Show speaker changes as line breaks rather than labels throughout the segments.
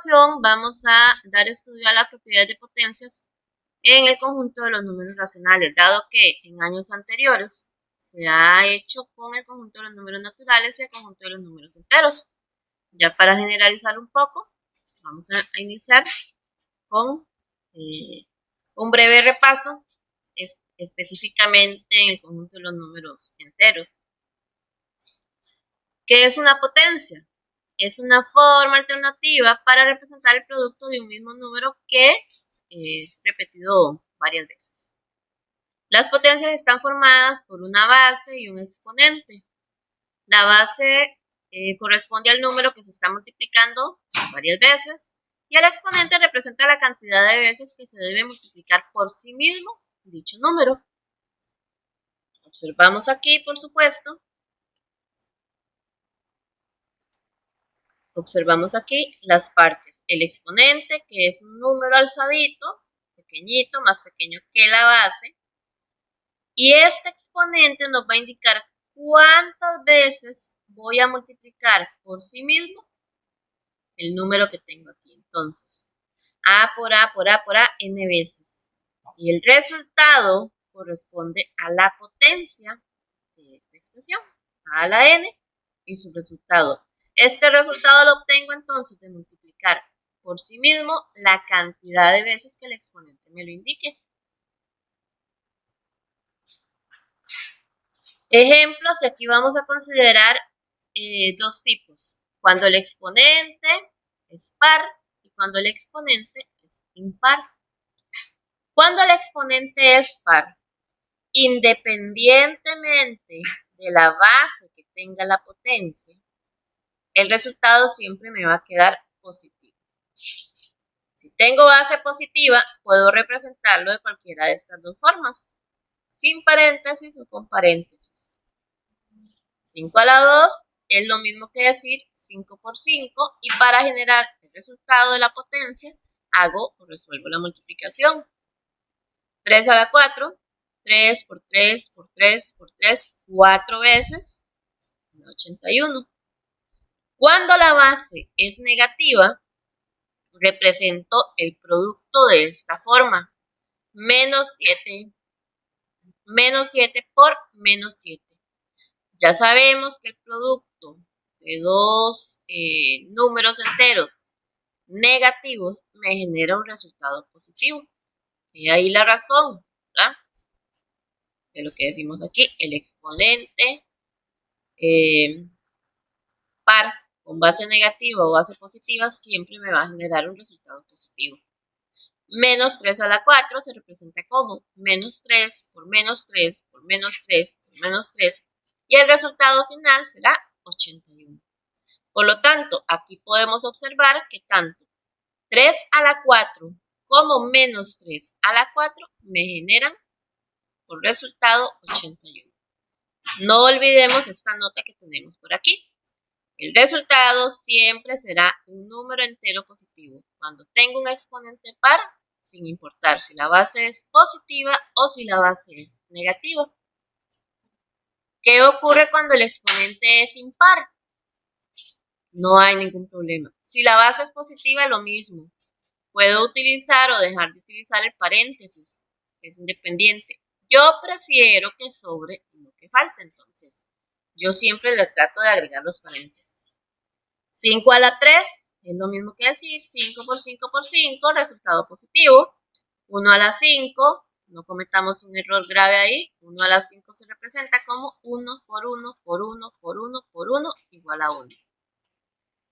ocasión vamos a dar estudio a la propiedad de potencias en el conjunto de los números racionales, dado que en años anteriores se ha hecho con el conjunto de los números naturales y el conjunto de los números enteros. Ya para generalizar un poco, vamos a iniciar con un breve repaso específicamente en el conjunto de los números enteros. ¿Qué es una potencia? Es una forma alternativa para representar el producto de un mismo número que es repetido varias veces. Las potencias están formadas por una base y un exponente. La base corresponde al número que se está multiplicando varias veces y el exponente representa la cantidad de veces que se debe multiplicar por sí mismo dicho número. Observamos aquí, por supuesto. Observamos aquí las partes. El exponente, que es un número alzadito, pequeñito, más pequeño que la base. Y este exponente nos va a indicar cuántas veces voy a multiplicar por sí mismo el número que tengo aquí. Entonces, A por A por A por A, n veces. Y el resultado corresponde a la potencia de esta expresión, A a la n y su resultado. Este resultado lo obtengo entonces de multiplicar por sí mismo la cantidad de veces que el exponente me lo indique. Ejemplos, y aquí vamos a considerar dos tipos. Cuando el exponente es par y cuando el exponente es impar. Cuando el exponente es par, independientemente de la base que tenga la potencia, el resultado siempre me va a quedar positivo. Si tengo base positiva, puedo representarlo de cualquiera de estas dos formas, sin paréntesis o con paréntesis. 5 a la 2 es lo mismo que decir 5 por 5 y para generar el resultado de la potencia hago o resuelvo la multiplicación. 3 a la 4, 3 por 3 por 3 por 3, 4 veces, 81. Cuando la base es negativa, represento el producto de esta forma. Menos 7 por menos 7. Ya sabemos que el producto de dos números enteros negativos me genera un resultado positivo. Y ahí la razón, ¿verdad? De lo que decimos aquí, el exponente par con base negativa o base positiva siempre me va a generar un resultado positivo. Menos 3 a la 4 se representa como menos 3 por menos 3 por menos 3 por menos 3 y el resultado final será 81. Por lo tanto, aquí podemos observar que tanto 3 a la 4 como menos 3 a la 4 me generan por resultado 81. No olvidemos esta nota que tenemos por aquí. El resultado siempre será un número entero positivo cuando tengo un exponente par, sin importar si la base es positiva o si la base es negativa. ¿Qué ocurre cuando el exponente es impar? No hay ningún problema. Si la base es positiva, lo mismo. Puedo utilizar o dejar de utilizar el paréntesis, que es independiente. Yo prefiero que sobre y no que falte, entonces yo siempre le trato de agregar los paréntesis. 5 a la 3 es lo mismo que decir 5 por 5 por 5, resultado positivo. 1 a la 5, no cometamos un error grave ahí. 1 a la 5 se representa como 1 por 1 por 1 por 1 por 1 igual a 1.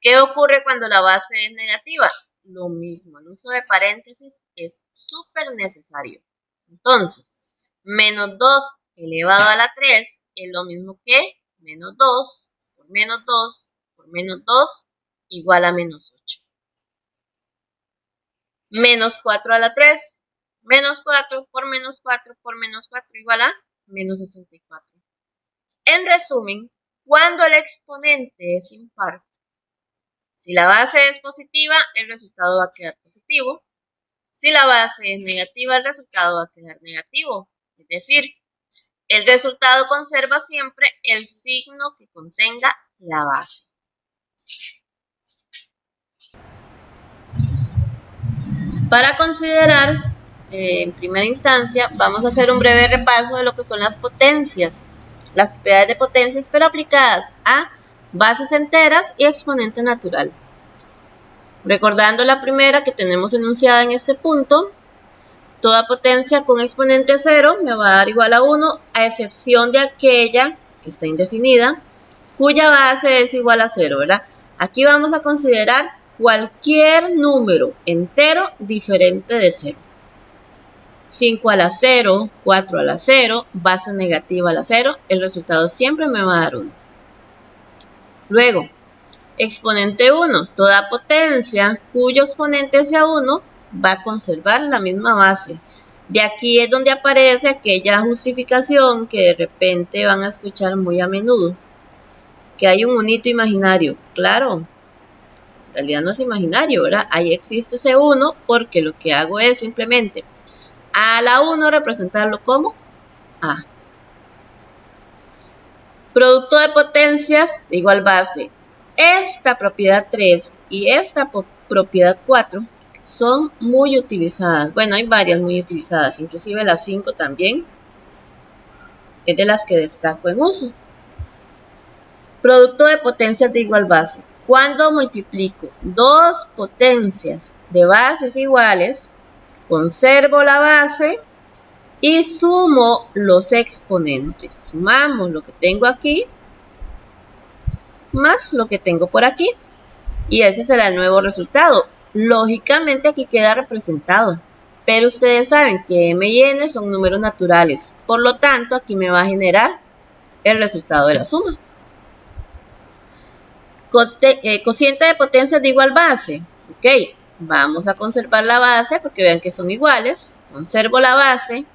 ¿Qué ocurre cuando la base es negativa? Lo mismo, el uso de paréntesis es súper necesario. Entonces, menos 2 elevado a la 3 es lo mismo que menos 2 por menos 2 por menos 2 igual a menos 8. Menos 4 a la 3, menos 4 por menos 4 por menos 4 igual a menos 64. En resumen, cuando el exponente es impar, si la base es positiva, el resultado va a quedar positivo. Si la base es negativa, el resultado va a quedar negativo. Es decir, el resultado conserva siempre el signo que contenga la base. Para considerar, en primera instancia, vamos a hacer un breve repaso de lo que son las potencias. Las propiedades de potencias, pero aplicadas a bases enteras y exponente natural. Recordando la primera que tenemos enunciada en este punto, toda potencia con exponente 0 me va a dar igual a 1, a excepción de aquella que está indefinida, cuya base es igual a 0, ¿verdad? Aquí vamos a considerar cualquier número entero diferente de 0. 5 a la 0, 4 a la 0, base negativa a la 0, el resultado siempre me va a dar 1. Luego, exponente 1, toda potencia cuyo exponente sea 1 va a conservar la misma base. De aquí es donde aparece aquella justificación que de repente van a escuchar muy a menudo, que hay un unito imaginario. Claro, en realidad no es imaginario, ¿verdad? Ahí existe ese 1 porque lo que hago es simplemente a la 1 representarlo como A. Producto de potencias de igual base. Esta propiedad 3 y esta propiedad 4 son muy utilizadas. Bueno, hay varias muy utilizadas, inclusive la 5 también es de las que destaco en uso. Producto de potencias de igual base. Cuando multiplico dos potencias de bases iguales, conservo la base y sumo los exponentes. Sumamos lo que tengo aquí más lo que tengo por aquí. Y ese será el nuevo resultado. Lógicamente aquí queda representado. Pero ustedes saben que m y n son números naturales. Por lo tanto, aquí me va a generar el resultado de la suma. Cociente de potencias de igual base. Ok, vamos a conservar la base porque vean que son iguales. Conservo la base.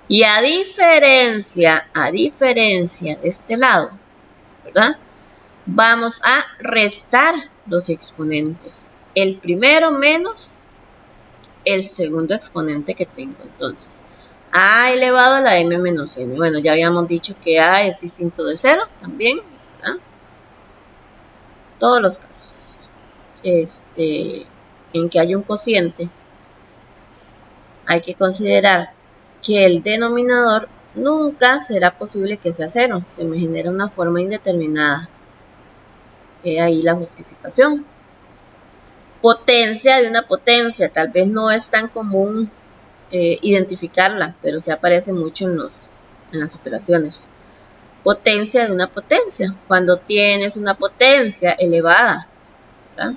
Y a diferencia de este lado, ¿verdad? Vamos a restar los exponentes. El primero menos el segundo exponente que tengo. Entonces, a elevado a la m menos n. Bueno, ya habíamos dicho que a es distinto de 0 también, ¿verdad? Todos los casos en que haya un cociente, hay que considerar que el denominador nunca será posible que sea 0. Se me genera una forma indeterminada. Ahí la justificación. Potencia de una potencia. Tal vez no es tan común identificarla, pero se aparece mucho en las operaciones. Potencia de una potencia. Cuando tienes una potencia elevada, ¿verdad?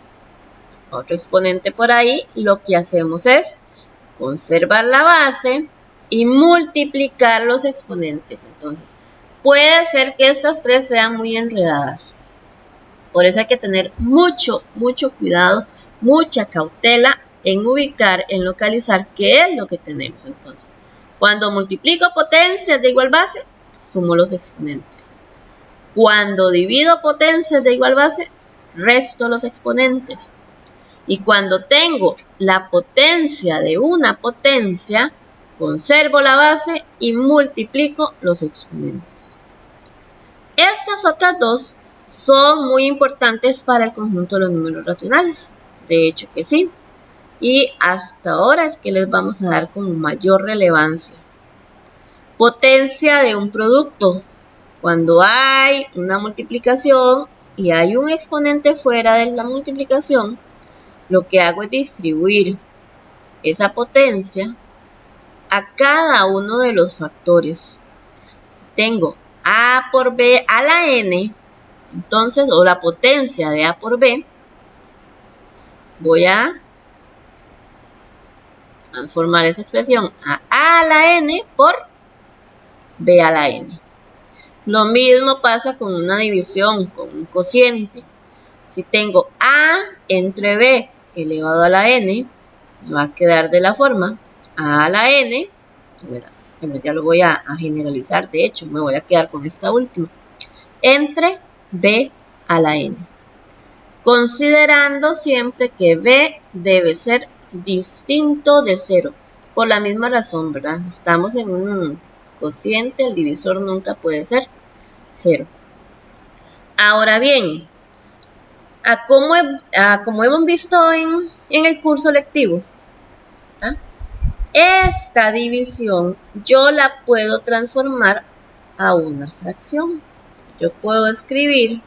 Otro exponente por ahí, lo que hacemos es conservar la base y multiplicar los exponentes. Entonces, puede ser que estas tres sean muy enredadas. Por eso hay que tener mucho cuidado, mucha cautela en ubicar, en localizar qué es lo que tenemos. Entonces, cuando multiplico potencias de igual base, sumo los exponentes. Cuando divido potencias de igual base, resto los exponentes. Y cuando tengo la potencia de una potencia, conservo la base y multiplico los exponentes. Estas otras dos son muy importantes para el conjunto de los números racionales. De hecho que sí. Y hasta ahora es que les vamos a dar como mayor relevancia. Potencia de un producto. Cuando hay una multiplicación y hay un exponente fuera de la multiplicación, lo que hago es distribuir esa potencia a cada uno de los factores. Si tengo a por b a la n, entonces, o la potencia de a por b, voy a transformar esa expresión a la n por b a la n. Lo mismo pasa con una división, con un cociente. Si tengo a entre b elevado a la n, me va a quedar de la forma a la n. Bueno, ya lo voy a generalizar. De hecho, me voy a quedar con esta última. Entre b a la n. Considerando siempre que b debe ser distinto de 0. Por la misma razón, ¿verdad? Estamos en un cociente, el divisor nunca puede ser 0. Ahora bien, como hemos visto en el curso lectivo, inmediata, esta división yo la puedo transformar a una fracción. Yo puedo escribir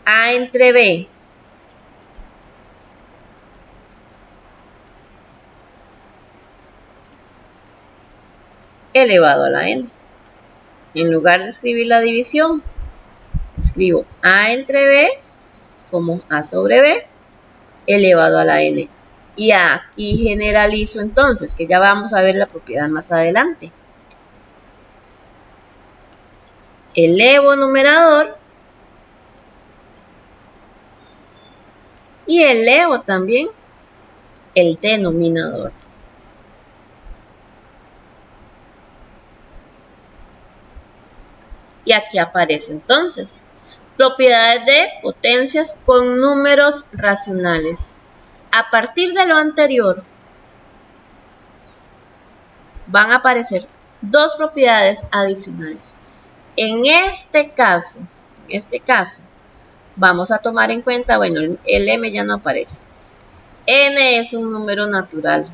A entre B elevado a la n. En lugar de escribir la división, escribo A entre B como A sobre B elevado a la n. Y aquí generalizo entonces, que ya vamos a ver la propiedad más adelante. Elevo numerador y elevo también el denominador. Y aquí aparece entonces propiedades de potencias con números racionales. A partir de lo anterior van a aparecer dos propiedades adicionales. En este caso, vamos a tomar en cuenta, bueno, el m ya no aparece. N es un número natural.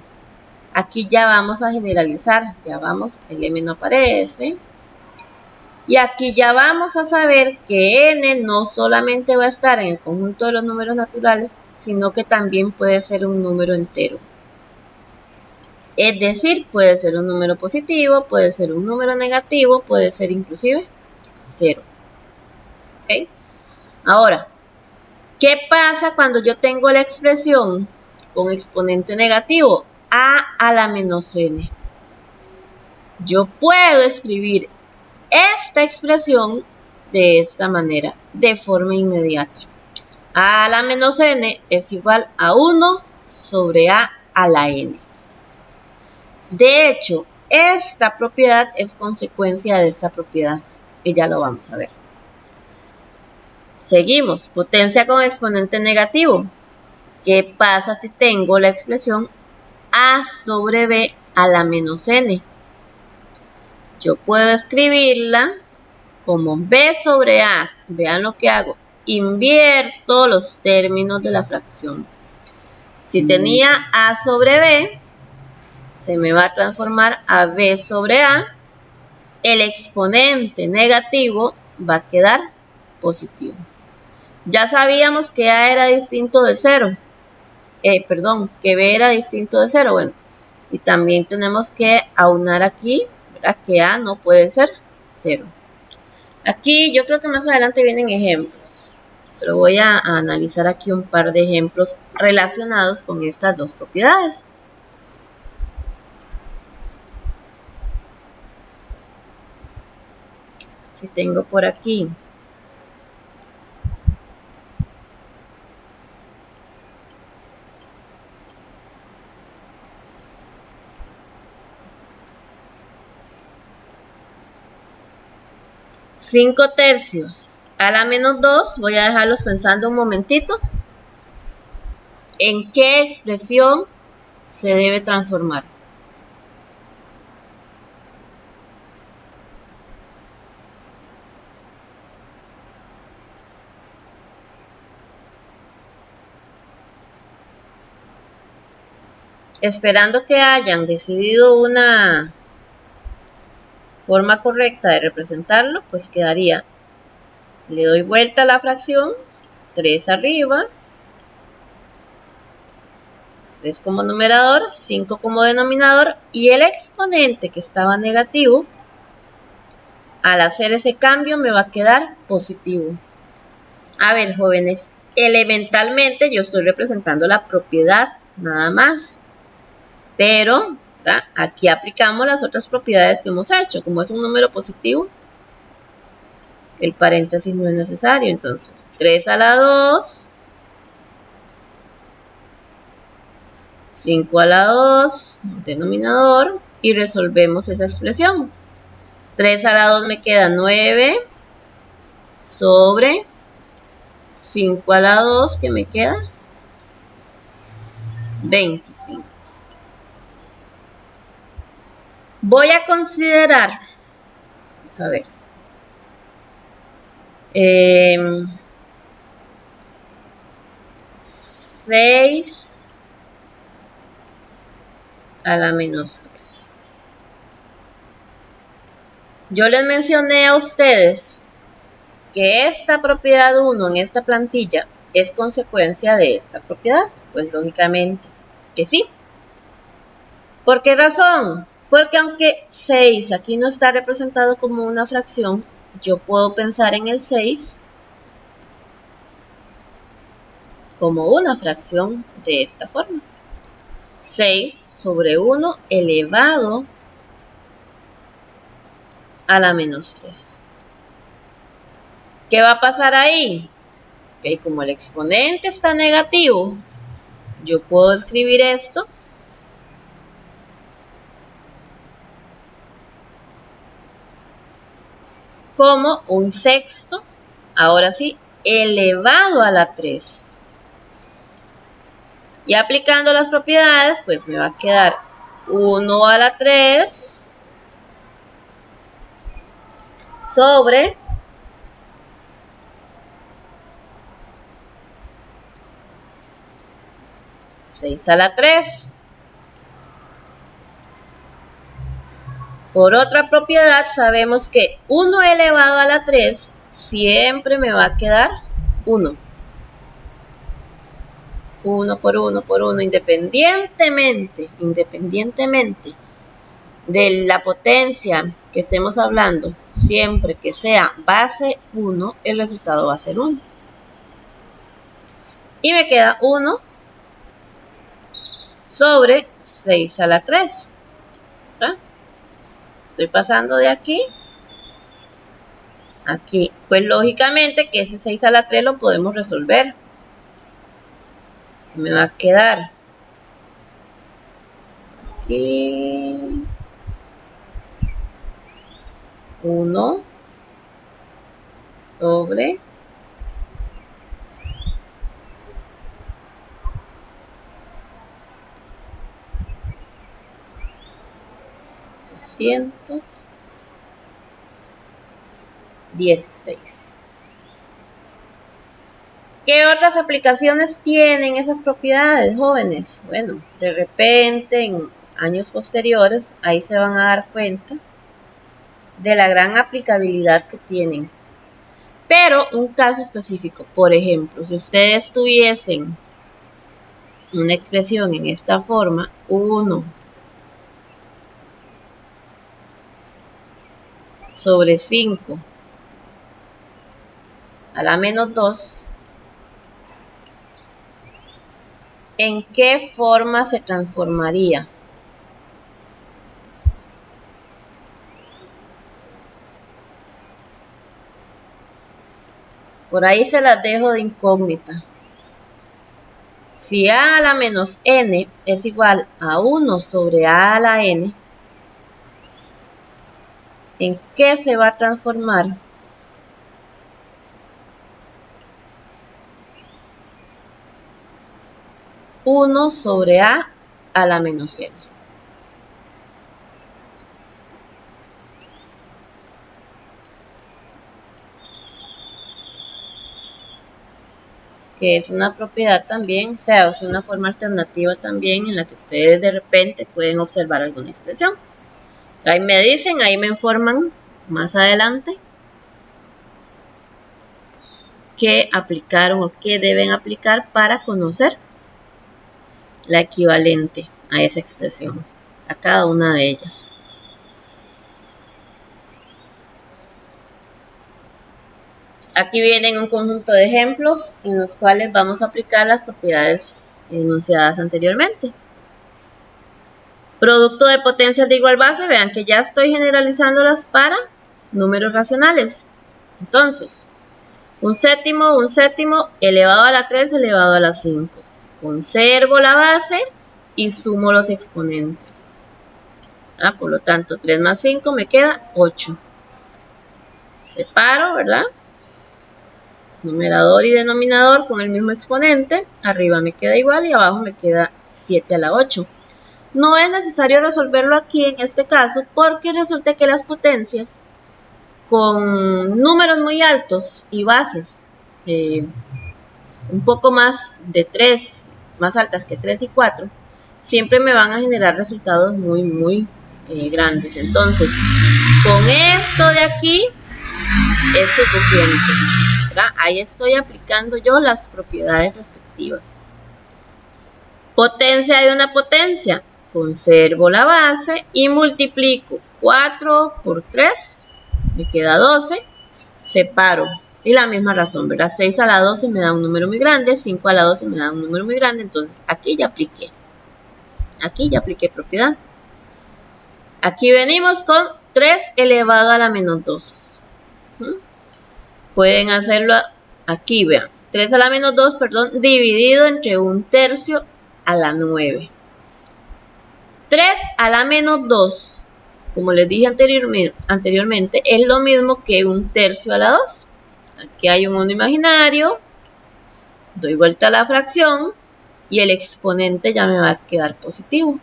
Aquí ya vamos a generalizar, el m no aparece. Y aquí ya vamos a saber que n no solamente va a estar en el conjunto de los números naturales, sino que también puede ser un número entero. Es decir, puede ser un número positivo, puede ser un número negativo, puede ser inclusive 0. ¿Ok? Ahora, ¿qué pasa cuando yo tengo la expresión con exponente negativo? A la menos n. Yo puedo escribir esta expresión de esta manera, de forma inmediata. A la menos n es igual a 1 sobre a la n. De hecho, esta propiedad es consecuencia de esta propiedad, y ya lo vamos a ver. Seguimos, potencia con exponente negativo. ¿Qué pasa si tengo la expresión a sobre b a la menos n? Yo puedo escribirla como b sobre a. Vean lo que hago. Invierto los términos de la fracción. Si tenía a sobre b, se me va a transformar a b sobre a. El exponente negativo va a quedar positivo. Ya sabíamos que a era distinto de 0. Que b era distinto de 0. Bueno, y también tenemos que aunar aquí, ¿verdad? Que a no puede ser 0. Aquí yo creo que más adelante vienen ejemplos, pero voy a analizar aquí un par de ejemplos relacionados con estas dos propiedades. Si tengo por aquí cinco tercios a la menos 2, voy a dejarlos pensando un momentito. ¿En qué expresión se debe transformar? Esperando que hayan decidido una forma correcta de representarlo, pues quedaría, le doy vuelta a la fracción, 3 arriba, 3 como numerador, 5 como denominador, y el exponente que estaba negativo, al hacer ese cambio me va a quedar positivo. A ver, jóvenes, elementalmente yo estoy representando la propiedad nada más, pero ¿verdad? Aquí aplicamos las otras propiedades que hemos hecho. Como es un número positivo, el paréntesis no es necesario. Entonces, 3 a la 2, 5 a la 2, denominador, y resolvemos esa expresión. 3 a la 2 me queda 9 sobre 5 a la 2, que me queda 25. Voy a considerar, vamos a ver, 6 a la menos 3. Yo les mencioné a ustedes que esta propiedad 1 en esta plantilla es consecuencia de esta propiedad. Pues lógicamente que sí. ¿Por qué razón? Porque aunque 6 aquí no está representado como una fracción, yo puedo pensar en el 6 como una fracción de esta forma. 6 sobre 1 elevado a la menos 3. ¿Qué va a pasar ahí? Okay, como el exponente está negativo, yo puedo escribir esto como un sexto, ahora sí, elevado a la 3. Y aplicando las propiedades, pues me va a quedar 1 a la 3 sobre 6 a la 3. Por otra propiedad, sabemos que 1 elevado a la 3 siempre me va a quedar 1. 1 por 1 por 1, independientemente de la potencia que estemos hablando, siempre que sea base 1, el resultado va a ser 1. Y me queda 1 sobre 6 a la 3. ¿Verdad? Estoy pasando de aquí a aquí. Pues lógicamente que ese 6 a la 3 lo podemos resolver. Me va a quedar aquí 1 sobre 316. ¿Qué otras aplicaciones tienen esas propiedades, jóvenes? Bueno, de repente en años posteriores, ahí se van a dar cuenta de la gran aplicabilidad que tienen. Pero un caso específico, por ejemplo, si ustedes tuviesen una expresión en esta forma, 1 sobre 5 a la menos 2, ¿en qué forma se transformaría? Por ahí se las dejo de incógnita. Si a la menos n es igual a 1 sobre a la n, ¿en qué se va a transformar? Uno sobre a la menos n. Que es una propiedad también, o sea, es una forma alternativa también en la que ustedes de repente pueden observar alguna expresión. Ahí me dicen, ahí me informan más adelante qué aplicaron o qué deben aplicar para conocer la equivalente a esa expresión, a cada una de ellas. Aquí vienen un conjunto de ejemplos en los cuales vamos a aplicar las propiedades enunciadas anteriormente. Producto de potencias de igual base, vean que ya estoy generalizándolas para números racionales. Entonces, un séptimo elevado a la 3 elevado a la 5. Conservo la base y sumo los exponentes. Por lo tanto, 3 más 5 me queda 8. Separo, ¿verdad? Numerador y denominador con el mismo exponente. Arriba me queda igual y abajo me queda 7 a la 8. No es necesario resolverlo aquí en este caso porque resulta que las potencias con números muy altos y bases un poco más de 3, más altas que 3 y 4, siempre me van a generar resultados muy grandes. Entonces, con esto de aquí es suficiente, ¿verdad? Ahí estoy aplicando yo las propiedades respectivas. Potencia de una potencia. Conservo la base y multiplico 4 por 3, me queda 12, separo. Y la misma razón, ¿verdad? 6 a la 12 me da un número muy grande, 5 a la 12 me da un número muy grande, entonces aquí ya apliqué. Aquí ya apliqué propiedad. Aquí venimos con 3 elevado a la menos 2. Pueden hacerlo aquí, vean. 3 a la menos 2, perdón, dividido entre 1/3 a la 9. 3 a la menos 2, como les dije anteriormente, es lo mismo que 1/3 a la 2. Aquí hay un 1 imaginario, doy vuelta a la fracción y el exponente ya me va a quedar positivo.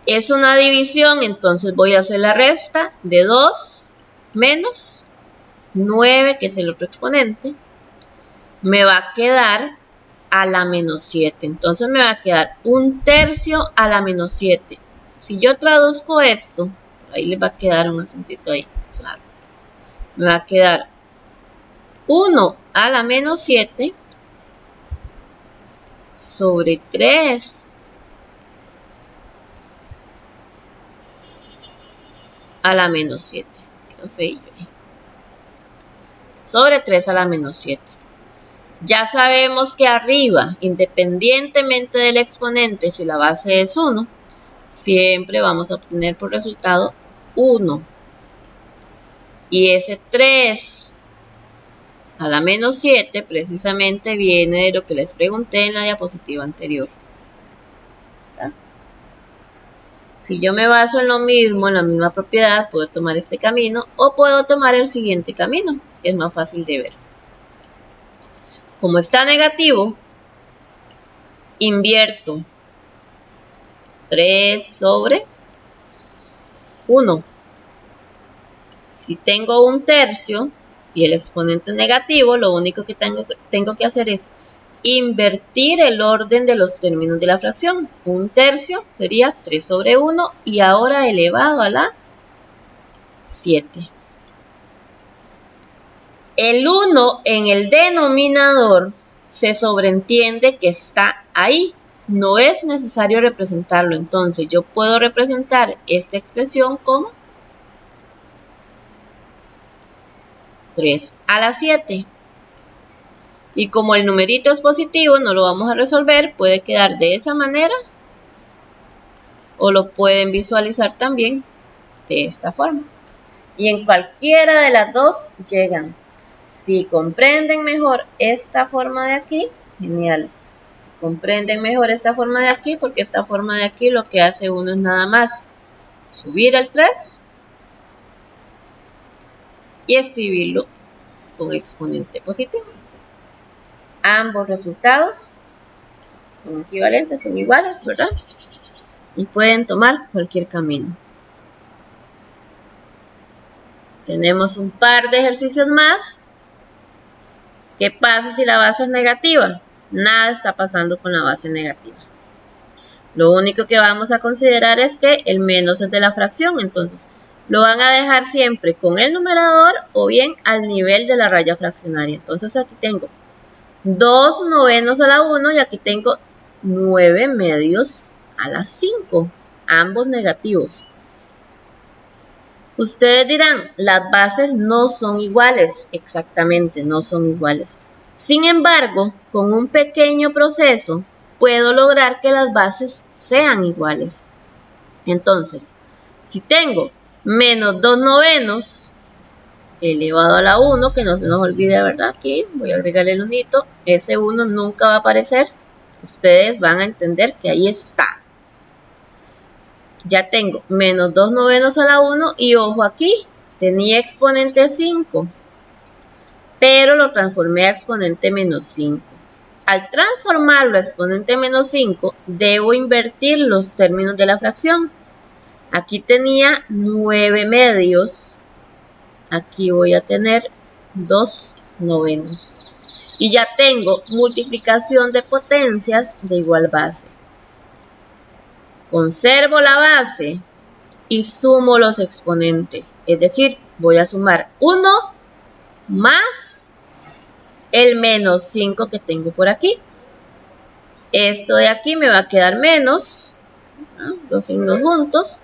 Es una división, entonces voy a hacer la resta de 2 menos 9, que es el otro exponente. Me va a quedar a la menos 7. Entonces me va a quedar 1/3 a la menos 7. Si yo traduzco esto, ahí les va a quedar un acentito ahí, claro. Me va a quedar 1 a la menos 7 sobre 3 a la menos 7. Quedó feillo ahí. Sobre 3 a la menos 7. Ya sabemos que arriba, independientemente del exponente, si la base es 1, siempre vamos a obtener por resultado 1. Y ese 3 a la menos 7 precisamente viene de lo que les pregunté en la diapositiva anterior. ¿Verdad? Si yo me baso en lo mismo, en la misma propiedad, puedo tomar este camino o puedo tomar el siguiente camino, que es más fácil de ver. Como está negativo, invierto 3 sobre 1. Si tengo 1/3 y el exponente negativo, lo único que tengo que hacer es invertir el orden de los términos de la fracción. 1/3 sería 3 sobre 1 y ahora elevado a la 7. El 1 en el denominador se sobreentiende que está ahí. No es necesario representarlo. Entonces yo puedo representar esta expresión como 3 a la 7. Y como el numerito es positivo, no lo vamos a resolver. Puede quedar de esa manera. O lo pueden visualizar también de esta forma. Y en cualquiera de las dos llegan. Si comprenden mejor esta forma de aquí, genial. Si comprenden mejor esta forma de aquí, porque esta forma de aquí lo que hace uno es nada más subir el 3 y escribirlo con exponente positivo. Ambos resultados son equivalentes, son iguales, ¿verdad? Y pueden tomar cualquier camino. Tenemos un par de ejercicios más. ¿Qué pasa si la base es negativa? Nada está pasando con la base negativa. Lo único que vamos a considerar es que el menos es de la fracción, entonces lo van a dejar siempre con el numerador o bien al nivel de la raya fraccionaria. Entonces aquí tengo 2 novenos a la 1 y aquí tengo 9 medios a la 5, ambos negativos. Ustedes dirán, las bases no son iguales. Exactamente, no son iguales. Sin embargo, con un pequeño proceso, puedo lograr que las bases sean iguales. Entonces, si tengo menos 2 novenos elevado a la 1, que no se nos olvide, ¿verdad? Aquí voy a agregarle el unito. Ese 1 nunca va a aparecer. Ustedes van a entender que ahí está. Ya tengo menos 2 novenos a la 1 y ojo aquí, tenía exponente 5, pero lo transformé a exponente menos 5. Al transformarlo a exponente menos 5, debo invertir los términos de la fracción. Aquí tenía 9 medios, aquí voy a tener 2 novenos. Y ya tengo multiplicación de potencias de igual base. Conservo la base y sumo los exponentes. Es decir, voy a sumar 1 más el menos 5 que tengo por aquí. Esto de aquí me va a quedar menos, ¿no? Dos signos juntos.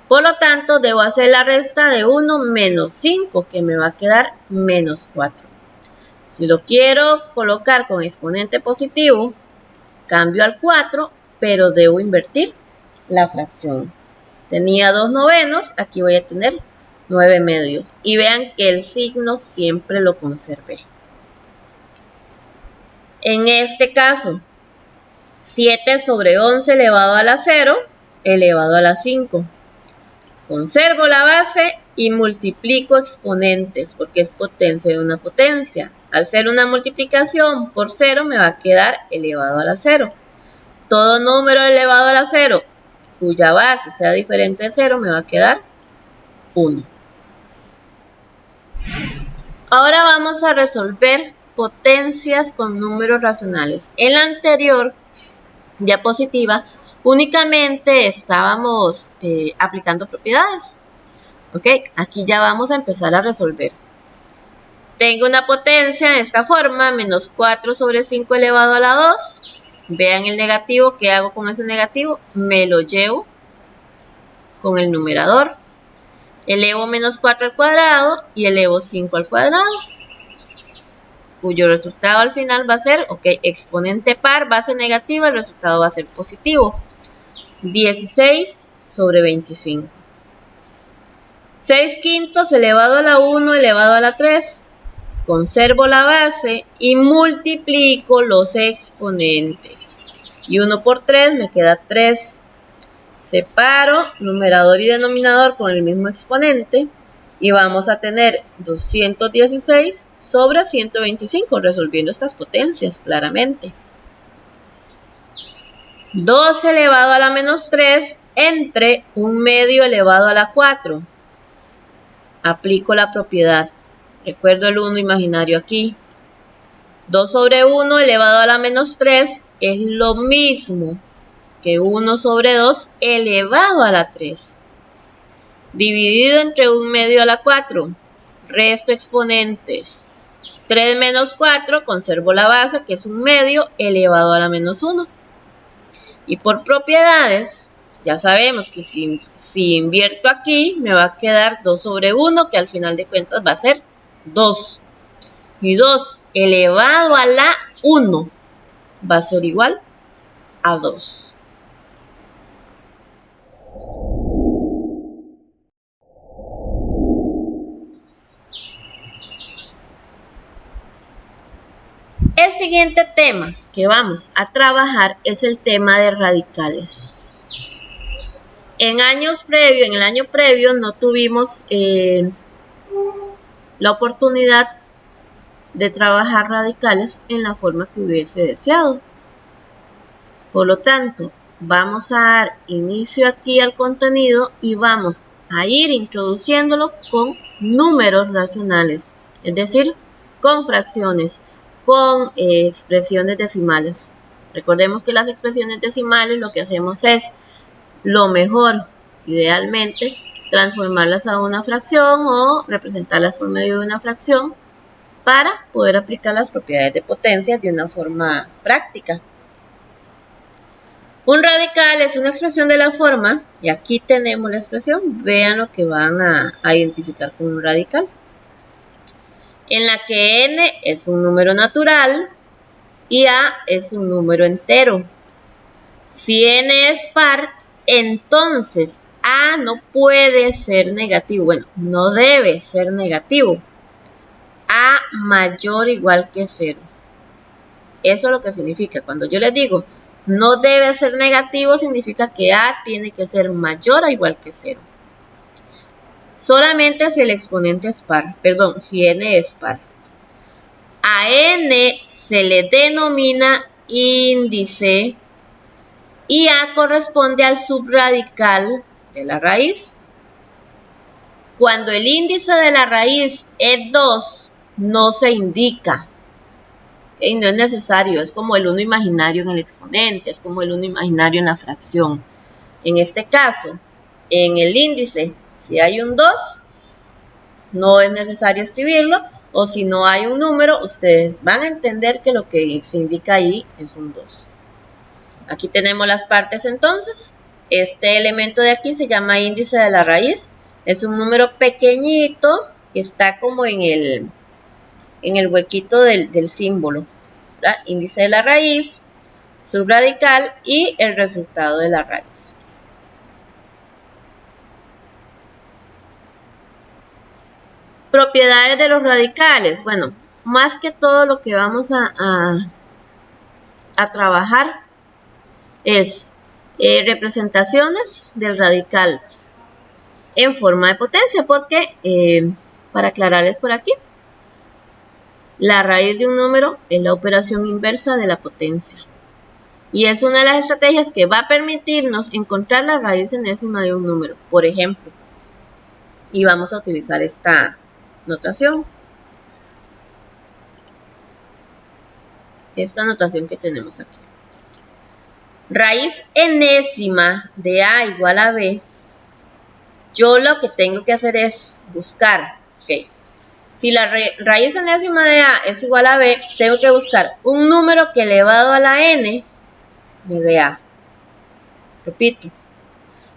Por lo tanto, debo hacer la resta de 1 menos 5, que me va a quedar menos 4. Si lo quiero colocar con exponente positivo, cambio al 4, pero debo invertir la fracción. Tenía 2 novenos, aquí voy a tener 9 medios. Y vean que el signo siempre lo conservé. En este caso, 7 sobre 11 elevado a la 0, elevado a la 5. Conservo la base y multiplico exponentes, porque es potencia de una potencia. Al ser una multiplicación por 0, me va a quedar elevado a la 0. Todo número elevado a la 0, cuya base sea diferente de 0, me va a quedar 1. Ahora vamos a resolver potencias con números racionales. En la anterior diapositiva únicamente estábamos aplicando propiedades. Ok, aquí ya vamos a empezar a resolver. Tengo una potencia de esta forma, menos 4 sobre 5 elevado a la 2. Vean el negativo, ¿qué hago con ese negativo? Me lo llevo con el numerador. Elevo menos 4 al cuadrado y elevo 5 al cuadrado, cuyo resultado al final va a ser, ok, exponente par, base negativa, el resultado va a ser positivo. 16 sobre 25. 6 quintos elevado a la 1 elevado a la 3. Conservo la base y multiplico los exponentes. Y 1 por 3 me queda 3. Separo numerador y denominador con el mismo exponente. Y vamos a tener 216 sobre 125, resolviendo estas potencias claramente. 2 elevado a la menos 3 entre 1 medio elevado a la 4. Aplico la propiedad. Recuerdo el 1 imaginario aquí. 2 sobre 1 elevado a la menos 3 es lo mismo que 1 sobre 2 elevado a la 3. Dividido entre 1 medio a la 4. Resto exponentes. 3 menos 4, conservo la base que es 1 medio elevado a la menos 1. Y por propiedades, ya sabemos que si invierto aquí, me va a quedar 2 sobre 1, que al final de cuentas va a ser 2. Y 2 elevado a la 1 va a ser igual a 2. El siguiente tema que vamos a trabajar es el tema de radicales. En el año previo no tuvimos la oportunidad de trabajar radicales en la forma que hubiese deseado. Por lo tanto, vamos a dar inicio aquí al contenido y vamos a ir introduciéndolo con números racionales, es decir, con fracciones, con expresiones decimales. Recordemos que las expresiones decimales lo que hacemos es, lo mejor, idealmente, transformarlas a una fracción o representarlas por medio de una fracción para poder aplicar las propiedades de potencia de una forma práctica. Un radical es una expresión de la forma, y aquí tenemos la expresión, vean lo que van a identificar con un radical, en la que n es un número natural y a es un número entero. Si n es par, entonces a no puede ser negativo, bueno, no debe ser negativo. A mayor o igual que 0. Eso es lo que significa. Cuando yo les digo no debe ser negativo, significa que A tiene que ser mayor o igual que 0. Solamente si el exponente es par, perdón, si n es par. A n se le denomina índice y A corresponde al subradical de la raíz. Cuando el índice de la raíz es 2, no se indica. Y no es necesario, es como el 1 imaginario en el exponente, es como el 1 imaginario en la fracción. En este caso, en el índice, si hay un 2, no es necesario escribirlo, o si no hay un número, ustedes van a entender que lo que se indica ahí es un 2. Aquí tenemos las partes entonces. Este elemento de aquí se llama índice de la raíz. Es un número pequeñito que está como en el huequito del símbolo. ¿Verdad? Índice de la raíz, subradical y el resultado de la raíz. Propiedades de los radicales. Bueno, más que todo lo que vamos a trabajar es representaciones del radical en forma de potencia, porque para aclararles por aquí, la raíz de un número es la operación inversa de la potencia. Y es una de las estrategias que va a permitirnos encontrar la raíz enésima de un número, por ejemplo. Y vamos a utilizar esta notación. Esta notación que tenemos aquí. Raíz enésima de A igual a B. Yo lo que tengo que hacer es buscar. Okay. Si la raíz enésima de A es igual a B, tengo que buscar un número que elevado a la n me dé A. Repito.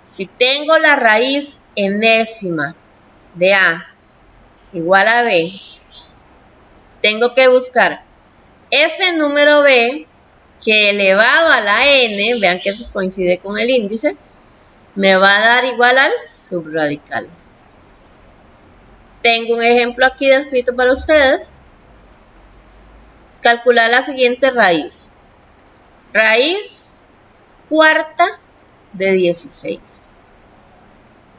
Si tengo la raíz enésima de A igual a B, tengo que buscar ese número B que elevado a la n, vean que eso coincide con el índice, me va a dar igual al subradical. Tengo un ejemplo aquí descrito para ustedes. Calcular la siguiente raíz. Raíz cuarta de 16.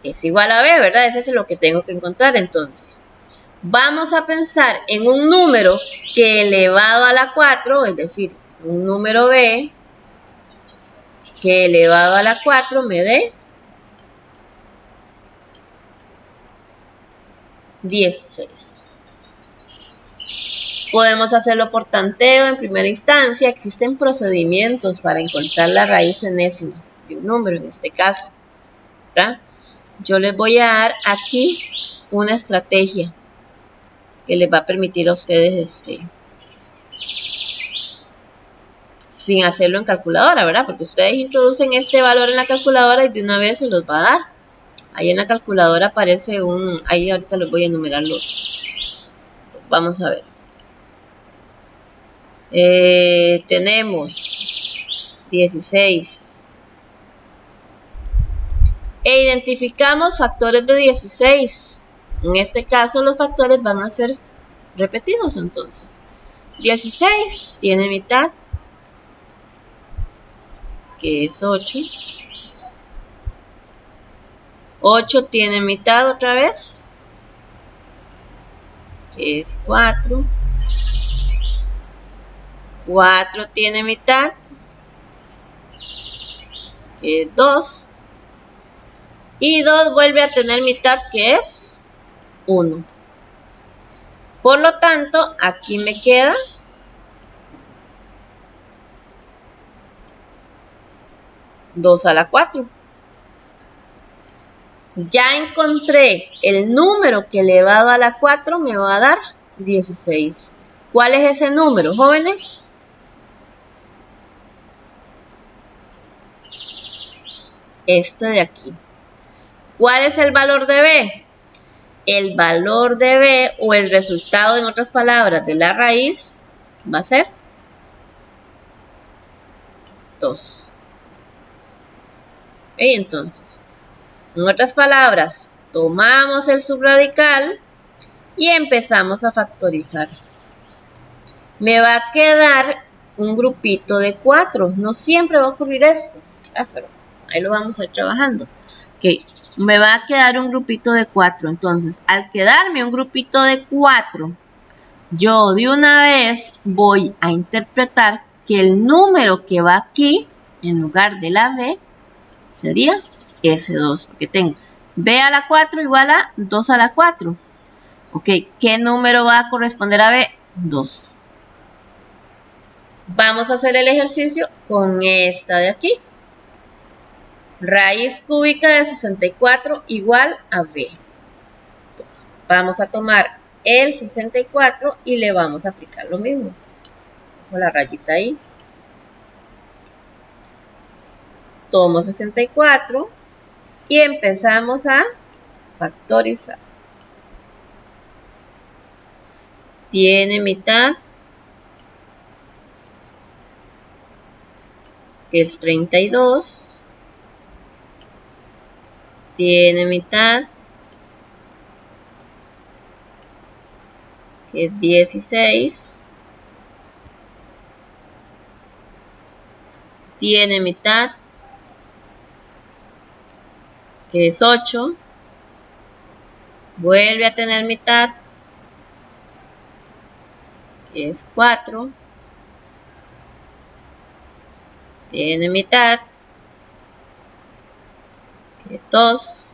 Es igual a B, ¿verdad? Ese es lo que tengo que encontrar entonces. Vamos a pensar en un número que elevado a la 4, es decir, un número B que elevado a la 4 me dé 16. Podemos hacerlo por tanteo en primera instancia. Existen procedimientos para encontrar la raíz enésima de un número, en este caso, ¿verdad? Yo les voy a dar aquí una estrategia que les va a permitir a ustedes sin hacerlo en calculadora, ¿verdad? Porque ustedes introducen este valor en la calculadora y de una vez se los va a dar. Ahí en la calculadora aparece ahí ahorita les voy a enumerar los. Entonces, vamos a ver. Tenemos 16. E identificamos factores de 16. En este caso los factores van a ser repetidos entonces. 16 tiene mitad, que es 8. 8 tiene mitad otra vez, que es 4. 4 tiene mitad, que es 2. Y 2 vuelve a tener mitad, que es 1. Por lo tanto, aquí me queda 2 a la 4. Ya encontré el número que elevado a la 4 me va a dar 16. ¿Cuál es ese número, jóvenes? Este de aquí. ¿Cuál es el valor de B? El valor de B, o el resultado, en otras palabras, de la raíz, va a ser 2. Y entonces, en otras palabras, tomamos el subradical y empezamos a factorizar. Me va a quedar un grupito de 4. No siempre va a ocurrir esto, pero ahí lo vamos a ir trabajando. Ok, me va a quedar un grupito de 4. Entonces, al quedarme un grupito de 4, yo de una vez voy a interpretar que el número que va aquí, en lugar de la B, sería ese 2. Porque tengo B a la 4 igual a 2 a la 4. Ok, ¿qué número va a corresponder a B? 2. Vamos a hacer el ejercicio con esta de aquí. Raíz cúbica de 64 igual a b. Entonces, vamos a tomar el 64 y le vamos a aplicar lo mismo. Con la rayita ahí. Tomo 64 y empezamos a factorizar. Tiene mitad, que es 32. Tiene mitad, que es 16. Tiene mitad, que es 8. Vuelve a tener mitad, que es 4. Tiene mitad, que es 2.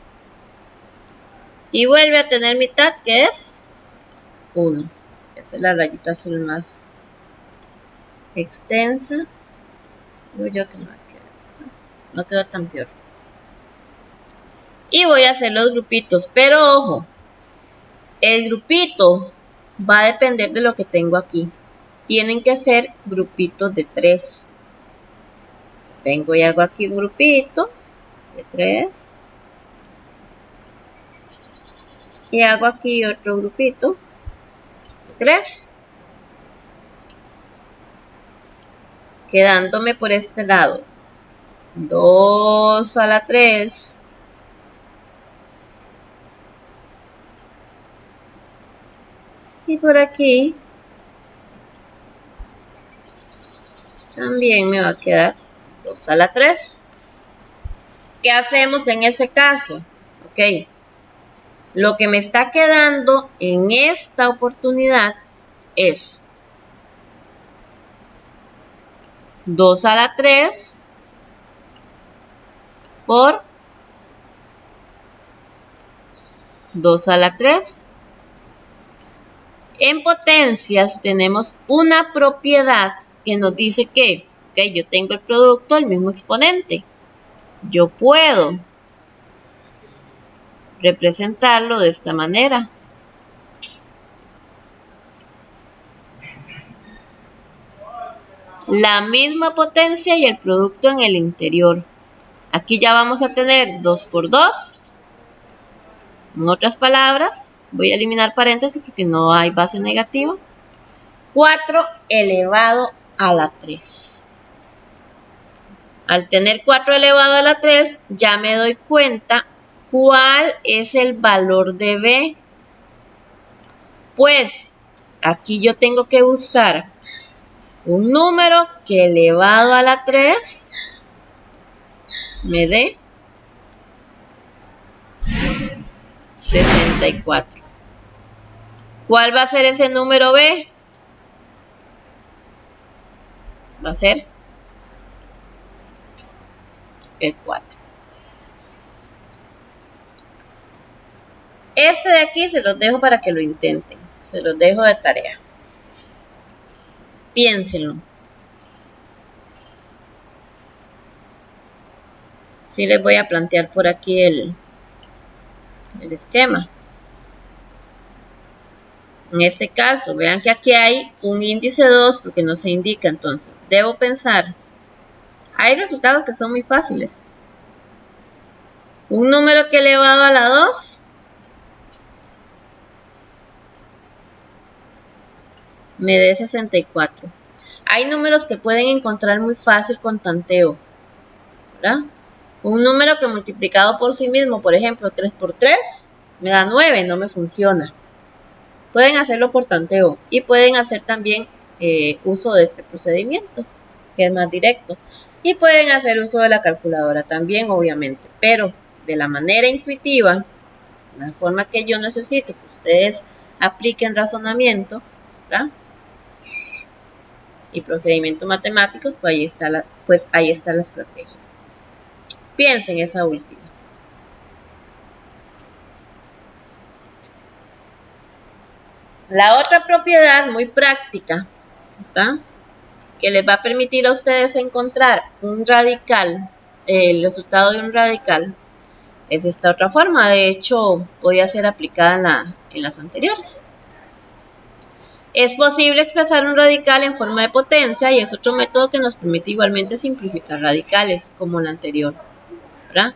Y vuelve a tener mitad, que es 1. Esa es la rayita azul más extensa. Digo yo que no quedó tan peor. Y voy a hacer los grupitos, pero ojo, el grupito va a depender de lo que tengo aquí. Tienen que ser grupitos de 3. Vengo y hago aquí un grupito de 3. Y hago aquí otro grupito de 3. Quedándome por este lado 2 a la 3. Y por aquí también me va a quedar 2 a la 3. ¿Qué hacemos en ese caso? Ok. Lo que me está quedando en esta oportunidad es 2 a la 3 por 2 a la 3. En potencias tenemos una propiedad que nos dice que, ok, yo tengo el producto, el mismo exponente. Yo puedo representarlo de esta manera. La misma potencia y el producto en el interior. Aquí ya vamos a tener 2 por 2. En otras palabras, voy a eliminar paréntesis porque no hay base negativa. 4 elevado a la 3. Al tener 4 elevado a la 3, ya me doy cuenta cuál es el valor de B. Pues aquí yo tengo que buscar un número que elevado a la 3 me dé 64. ¿Cuál va a ser ese número B? Va a ser el 4. Este de aquí se los dejo para que lo intenten. Se los dejo de tarea. Piénsenlo. Sí les voy a plantear por aquí el esquema. En este caso, vean que aquí hay un índice 2 porque no se indica. Entonces, debo pensar. Hay resultados que son muy fáciles. Un número que elevado a la 2 me dé 64. Hay números que pueden encontrar muy fácil con tanteo, ¿verdad? Un número que multiplicado por sí mismo, por ejemplo, 3 por 3, me da 9, no me funciona. Pueden hacerlo por tanteo y pueden hacer también uso de este procedimiento, que es más directo. Y pueden hacer uso de la calculadora también, obviamente, pero de la manera intuitiva, la forma que yo necesito que ustedes apliquen razonamiento, ¿verdad? Y procedimientos matemáticos, pues ahí está la estrategia. Piensen esa última. La otra propiedad muy práctica, ¿verdad?, que les va a permitir a ustedes encontrar un radical el resultado de un radical es esta otra forma. De hecho, podía ser aplicada en las anteriores. Es posible expresar un radical en forma de potencia y es otro método que nos permite igualmente simplificar radicales, como el anterior, ¿verdad?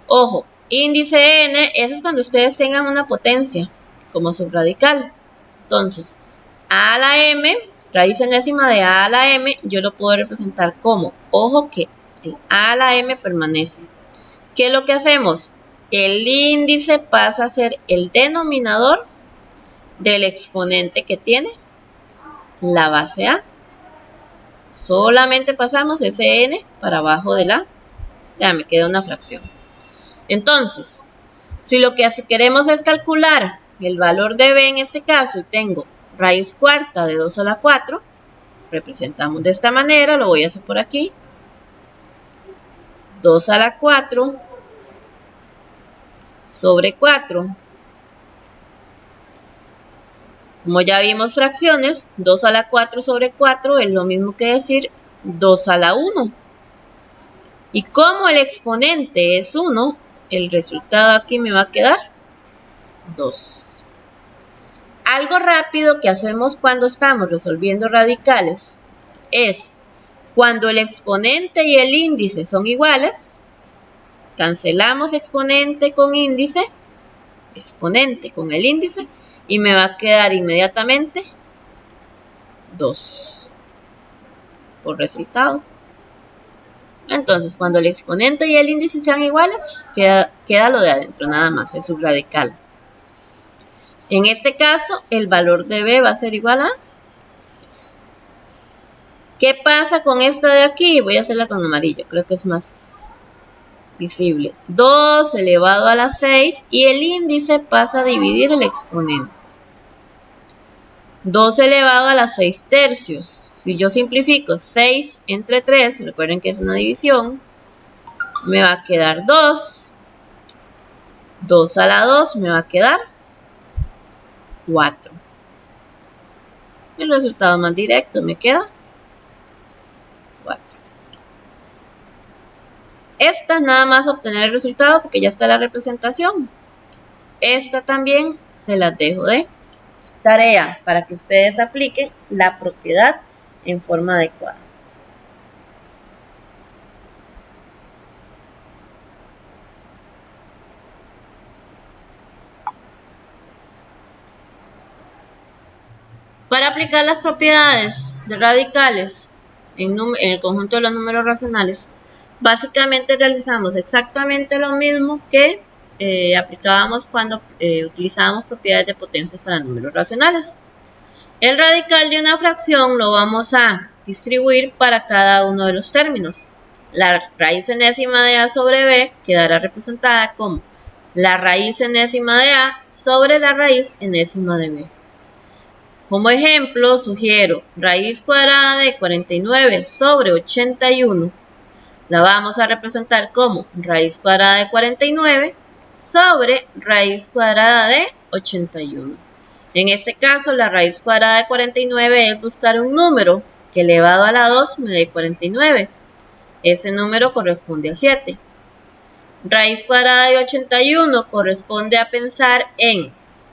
Ojo, índice n, eso es cuando ustedes tengan una potencia como subradical. Entonces, a a la m, raíz enésima de a a la m, yo lo puedo representar como, ojo que el a a la m permanece. ¿Qué es lo que hacemos? El índice pasa a ser el denominador del exponente que tiene la base a. Solamente pasamos ese n para abajo de la, ya me queda una fracción. Entonces, si lo que queremos es calcular el valor de b en este caso y tengo raíz cuarta de 2 a la 4, representamos de esta manera, lo voy a hacer por aquí. 2 a la 4 sobre 4. Como ya vimos fracciones, 2 a la 4 sobre 4 es lo mismo que decir 2 a la 1. Y como el exponente es 1, el resultado aquí me va a quedar 2. Algo rápido que hacemos cuando estamos resolviendo radicales es cuando el exponente y el índice son iguales, cancelamos exponente con índice, exponente con el índice, y me va a quedar inmediatamente 2 por resultado. Entonces, cuando el exponente y el índice sean iguales, queda lo de adentro nada más, es subradical. En este caso, el valor de b va a ser igual a 2. ¿Qué pasa con esta de aquí? Voy a hacerla con amarillo, creo que es más visible. 2 elevado a la 6 y el índice pasa a dividir el exponente. 2 elevado a la 6 tercios. Si yo simplifico 6 entre 3, recuerden que es una división, me va a quedar 2. 2 a la 2 me va a quedar 4. El resultado más directo me queda 4. Esta es nada más obtener el resultado porque ya está la representación. Esta también se las dejo de tarea para que ustedes apliquen la propiedad en forma adecuada. Para aplicar las propiedades de radicales en el conjunto de los números racionales, básicamente realizamos exactamente lo mismo que aplicábamos cuando utilizábamos propiedades de potencias para números racionales. El radical de una fracción lo vamos a distribuir para cada uno de los términos. La raíz enésima de a sobre b quedará representada como la raíz enésima de a sobre la raíz enésima de b. Como ejemplo, sugiero raíz cuadrada de 49 sobre 81. La vamos a representar como raíz cuadrada de 49 sobre raíz cuadrada de 81. En este caso, la raíz cuadrada de 49 es buscar un número que elevado a la 2 me dé 49. Ese número corresponde a 7. Raíz cuadrada de 81 corresponde a pensar en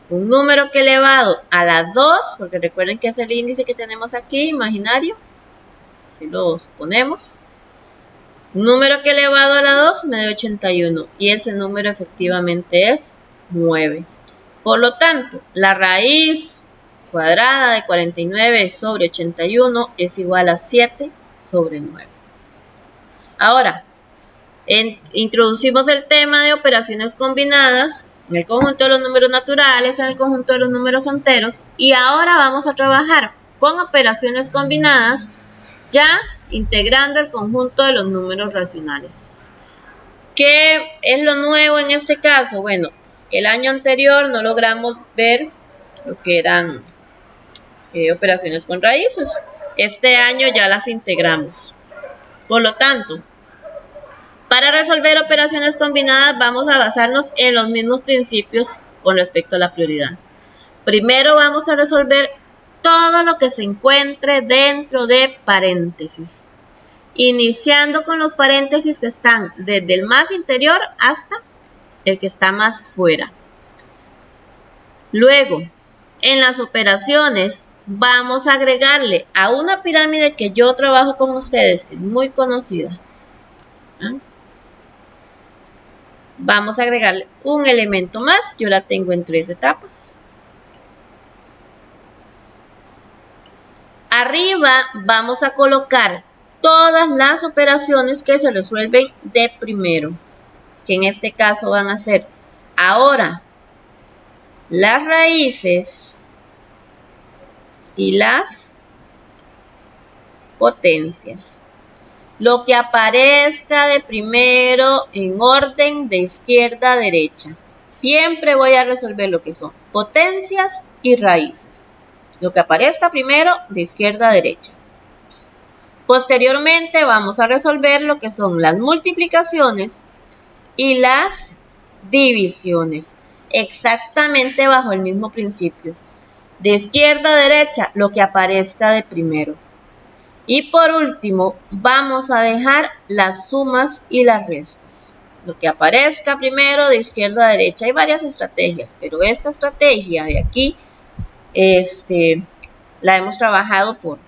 un número que elevado a la 2, porque recuerden que es el índice que tenemos aquí, imaginario, si lo suponemos. Un número que elevado a la 2 me dé 81 y ese número efectivamente es 9. Por lo tanto, la raíz cuadrada de 49 sobre 81 es igual a 7 sobre 9. Ahora, introducimos el tema de operaciones combinadas en el conjunto de los números naturales, en el conjunto de los números enteros, y ahora vamos a trabajar con operaciones combinadas ya integrando el conjunto de los números racionales. ¿Qué es lo nuevo en este caso? Bueno, el año anterior no logramos ver lo que eran operaciones con raíces. Este año ya las integramos. Por lo tanto, para resolver operaciones combinadas vamos a basarnos en los mismos principios con respecto a la prioridad. Primero vamos a resolver todo lo que se encuentre dentro de paréntesis. iniciando con los paréntesis que están desde el más interior hasta el que está más fuera. Luego, en las operaciones, vamos a agregarle a una pirámide que yo trabajo con ustedes, que es muy conocida. Vamos a agregarle un elemento más. Yo la tengo en 3 etapas. Arriba vamos a colocar todas las operaciones que se resuelven de primero, que en este caso van a ser ahora las raíces y las potencias. Lo que aparezca de primero en orden de izquierda a derecha. Siempre voy a resolver lo que son potencias y raíces. Lo que aparezca primero de izquierda a derecha. Posteriormente vamos a resolver lo que son las multiplicaciones y las divisiones. Exactamente bajo el mismo principio. De izquierda a derecha, lo que aparezca de primero. Y por último, vamos a dejar las sumas y las restas. Lo que aparezca primero de izquierda a derecha. Hay varias estrategias, pero esta estrategia de aquí la hemos trabajado por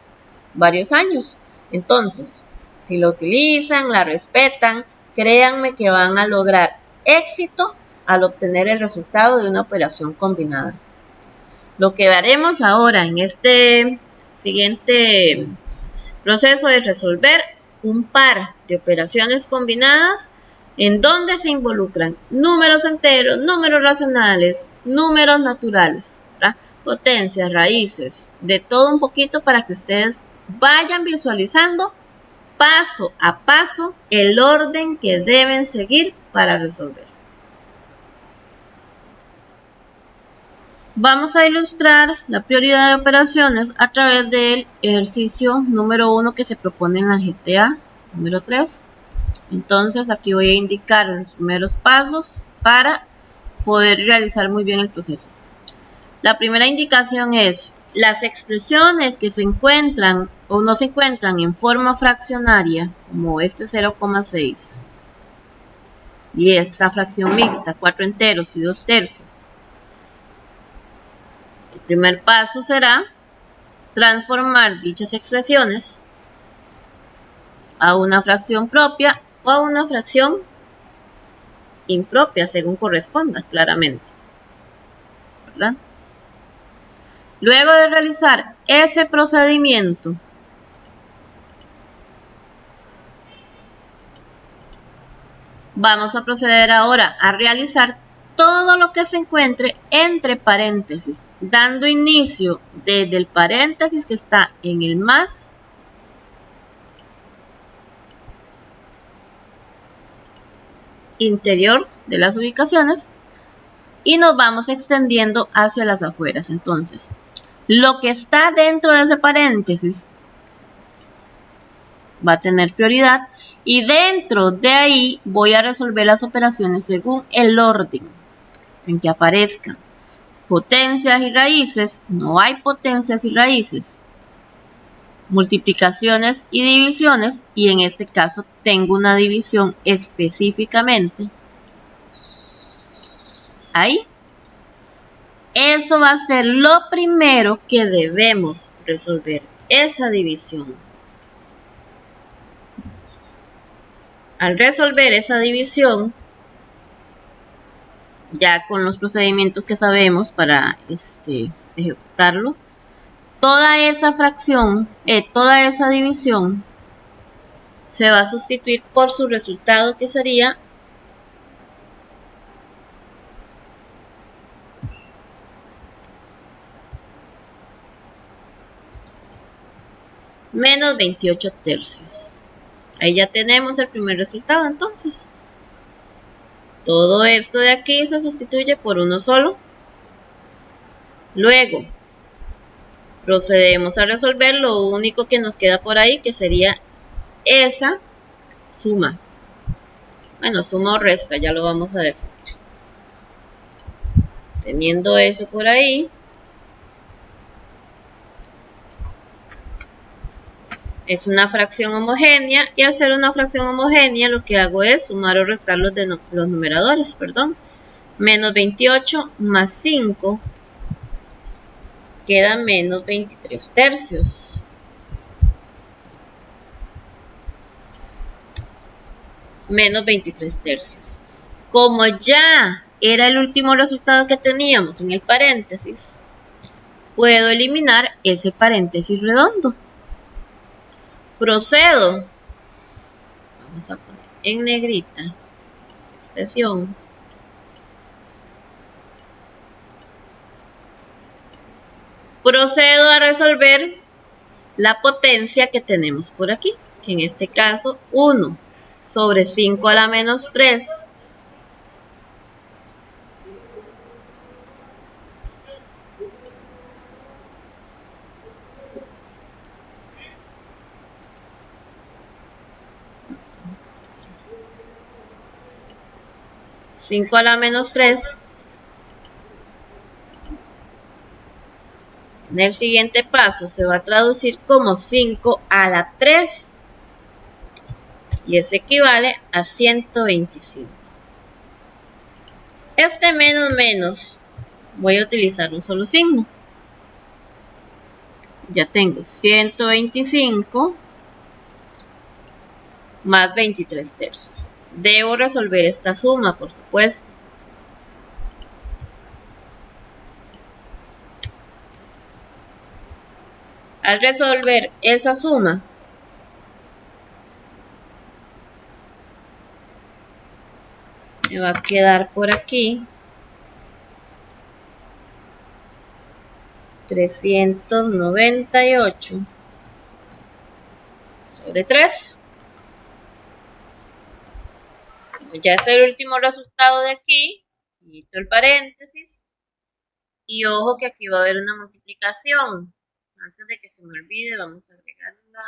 varios años. Entonces, si lo utilizan, la respetan, créanme que van a lograr éxito al obtener el resultado de una operación combinada. Lo que haremos ahora en este siguiente proceso es resolver un par de operaciones combinadas en donde se involucran números enteros, números racionales, números naturales, ¿verdad? Potencias, raíces, de todo un poquito para que ustedes vayan visualizando paso a paso el orden que deben seguir para resolver. Vamos a ilustrar la prioridad de operaciones a través del ejercicio número 1 que se propone en la GTA número 3. Entonces aquí voy a indicar los primeros pasos para poder realizar muy bien el proceso. La primera indicación es las expresiones que se encuentran o no se encuentran en forma fraccionaria, como este 0,6 y esta fracción mixta, 4 enteros y 2 tercios. El primer paso será transformar dichas expresiones a una fracción propia o a una fracción impropia, según corresponda, claramente, ¿verdad? Luego de realizar ese procedimiento, vamos a proceder ahora a realizar todo lo que se encuentre entre paréntesis, dando inicio desde el paréntesis que está en el más interior de las ubicaciones y nos vamos extendiendo hacia las afueras. Entonces, lo que está dentro de ese paréntesis va a tener prioridad y dentro de ahí voy a resolver las operaciones según el orden en que aparezcan. Potencias y raíces, no hay potencias y raíces. Multiplicaciones y divisiones, y en este caso tengo una división específicamente ahí. Eso va a ser lo primero que debemos resolver, esa división. Al resolver esa división, ya con los procedimientos que sabemos para ejecutarlo, toda esa fracción, toda esa división se va a sustituir por su resultado, que sería menos 28 tercios. Ahí ya tenemos el primer resultado. Entonces, todo esto de aquí se sustituye por uno solo. Luego, procedemos a resolver lo único que nos queda por ahí, que sería esa suma. Bueno, suma o resta, ya lo vamos a definir. Teniendo eso por ahí, Es una fracción homogénea y al ser una fracción homogénea lo que hago es sumar o restar los numeradores, perdón. Menos 28 más 5 queda menos 23 tercios. Menos 23 tercios. Como ya era el último resultado que teníamos en el paréntesis, puedo eliminar ese paréntesis redondo. Procedo. Vamos a poner en negrita expresión. Procedo a resolver la potencia que tenemos por aquí, que en este caso 1 sobre 5 a la menos 3 5 a la menos 3 en el siguiente paso se va a traducir como 5 a la 3 y eso equivale a 125. Este menos voy a utilizar un solo signo. Ya tengo 125 más 23 tercios. Debo resolver esta suma, por supuesto. Al resolver esa suma, me va a quedar por aquí 398 sobre 3. Ya es el último resultado de aquí. Quito el paréntesis. Y ojo que aquí va a haber una multiplicación. Antes de que se me olvide, vamos a agregarla.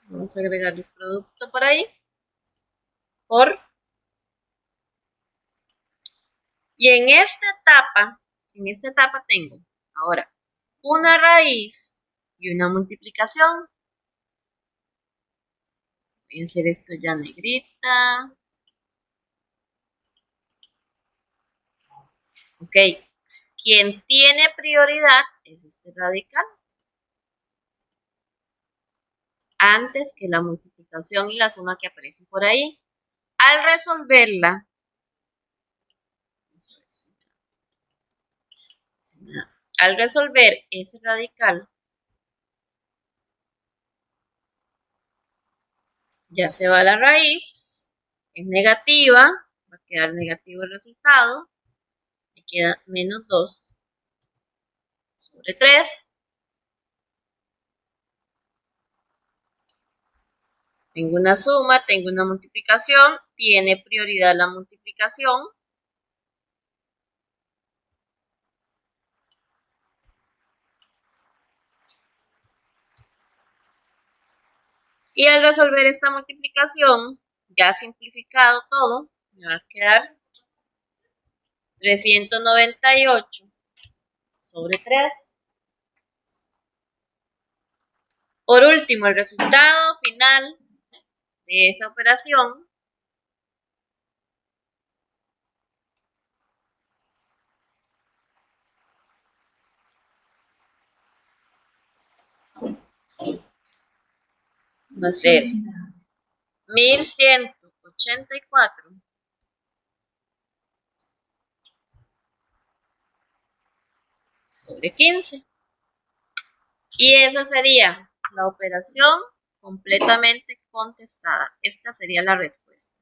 Vamos a agregar el producto por ahí. Y en esta etapa tengo ahora una raíz y una multiplicación. Voy a hacer esto ya negrita. Ok. Quien tiene prioridad es este radical. Antes que la multiplicación y la suma que aparece por ahí. Al resolverla, al resolver ese radical, ya se va la raíz, es negativa, va a quedar negativo el resultado, me queda menos 2 sobre 3. Tengo una suma, tengo una multiplicación, tiene prioridad la multiplicación. Y al resolver esta multiplicación, ya simplificado todo, me va a quedar 398 sobre 3. Por último, el resultado final de esa operación va a ser 1184 sobre 15. Y esa sería la operación completamente contestada. Esta sería la respuesta.